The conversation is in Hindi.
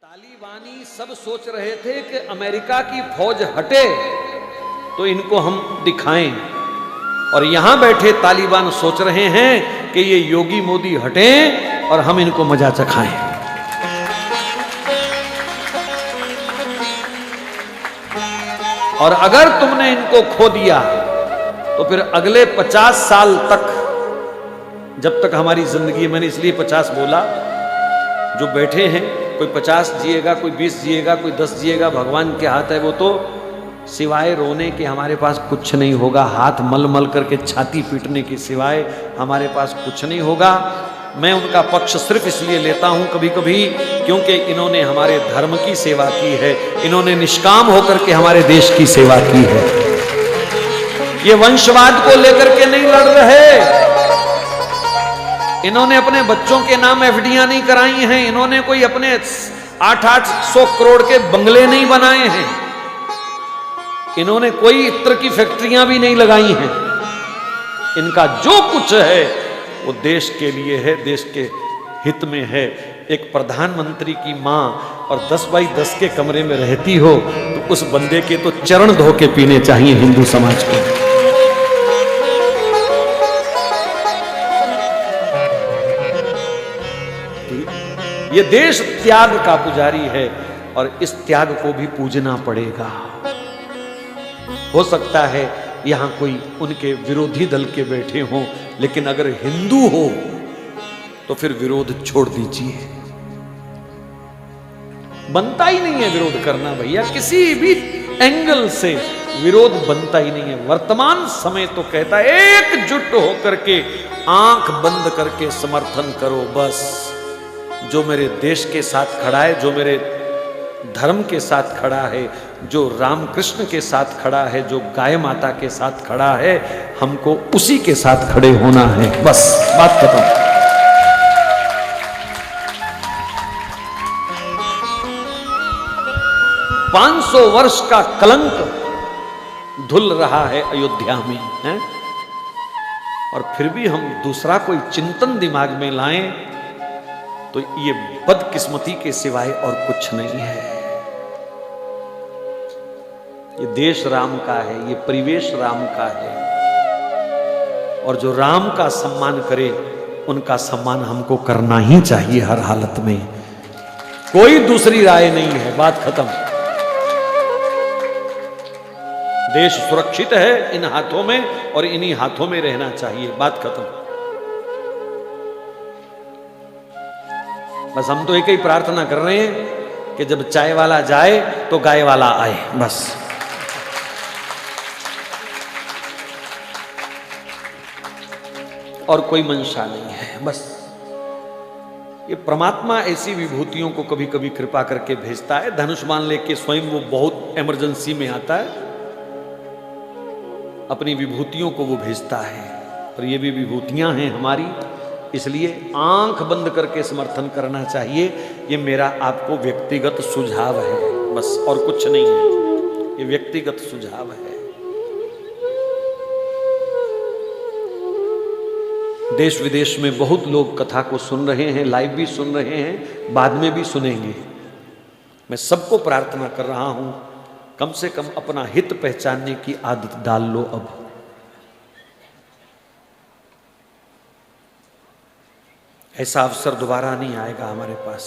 तालिबानी सब सोच रहे थे कि अमेरिका की फौज हटे तो इनको हम दिखाएं, और यहां बैठे तालिबान सोच रहे हैं कि ये योगी मोदी हटें और हम इनको मजा चखाएं। और अगर तुमने इनको खो दिया तो फिर अगले 50 साल तक, जब तक हमारी जिंदगी, मैंने इसलिए 50 बोला, जो बैठे हैं कोई 50 जिएगा, कोई 20 जिएगा, कोई 10 जिएगा, भगवान के हाथ है वो तो। सिवाय रोने के हमारे पास कुछ नहीं होगा, हाथ मल मल करके छाती पीटने के सिवाय हमारे पास कुछ नहीं होगा। मैं उनका पक्ष सिर्फ इसलिए लेता हूं कभी कभी क्योंकि इन्होंने हमारे धर्म की सेवा की है, इन्होंने निष्काम होकर के हमारे देश की सेवा की है। ये वंशवाद को लेकर के नहीं लड़ रहे, इन्होंने अपने बच्चों के नाम एफडीआं नहीं कराई हैं, इन्होंने कोई अपने 800 करोड़ के बंगले नहीं बनाए हैं, इन्होंने कोई इत्र की फैक्ट्रियां भी नहीं लगाई हैं। इनका जो कुछ है वो देश के लिए है, देश के हित में है। एक प्रधानमंत्री की मां और 10 बाई 10 के कमरे में रहती हो तो उस बंदे के तो चरण धो के पीने चाहिए हिंदू समाज को। ये देश त्याग का पुजारी है और इस त्याग को भी पूजना पड़ेगा। हो सकता है यहां कोई उनके विरोधी दल के बैठे हों, लेकिन अगर हिंदू हो तो फिर विरोध छोड़ दीजिए। बनता ही नहीं है विरोध करना भैया, किसी भी एंगल से विरोध बनता ही नहीं है। वर्तमान समय तो कहता है एकजुट होकर के आंख बंद करके समर्थन करो बस। जो मेरे देश के साथ खड़ा है, जो मेरे धर्म के साथ खड़ा है, जो रामकृष्ण के साथ खड़ा है, जो गाय माता के साथ खड़ा है, हमको उसी के साथ खड़े होना है, बस बात खत्म। 500 वर्ष का कलंक धुल रहा है अयोध्या में है? और फिर भी हम दूसरा कोई चिंतन दिमाग में लाएं तो ये बदकिस्मती के सिवाय और कुछ नहीं है। ये देश राम का है, ये परिवेश राम का है, और जो राम का सम्मान करे उनका सम्मान हमको करना ही चाहिए हर हालत में। कोई दूसरी राय नहीं है, बात खत्म। देश सुरक्षित है इन हाथों में और इन्हीं हाथों में रहना चाहिए, बात खत्म। बस हम तो एक ही प्रार्थना कर रहे हैं कि जब चाय वाला जाए तो गाय वाला आए, बस। और कोई मंशा नहीं है, बस। ये परमात्मा ऐसी विभूतियों को कभी कभी कृपा करके भेजता है। धनुष बाण लेके स्वयं वो बहुत इमरजेंसी में आता है, अपनी विभूतियों को वो भेजता है, और ये भी विभूतियां हैं हमारी, इसलिए आंख बंद करके समर्थन करना चाहिए। ये मेरा आपको व्यक्तिगत सुझाव है, बस, और कुछ नहीं है, ये व्यक्तिगत सुझाव है। देश विदेश में बहुत लोग कथा को सुन रहे हैं, लाइव भी सुन रहे हैं, बाद में भी सुनेंगे। मैं सबको प्रार्थना कर रहा हूं कम से कम अपना हित पहचानने की आदत डाल लो अब। ऐसा अवसर दोबारा नहीं आएगा हमारे पास।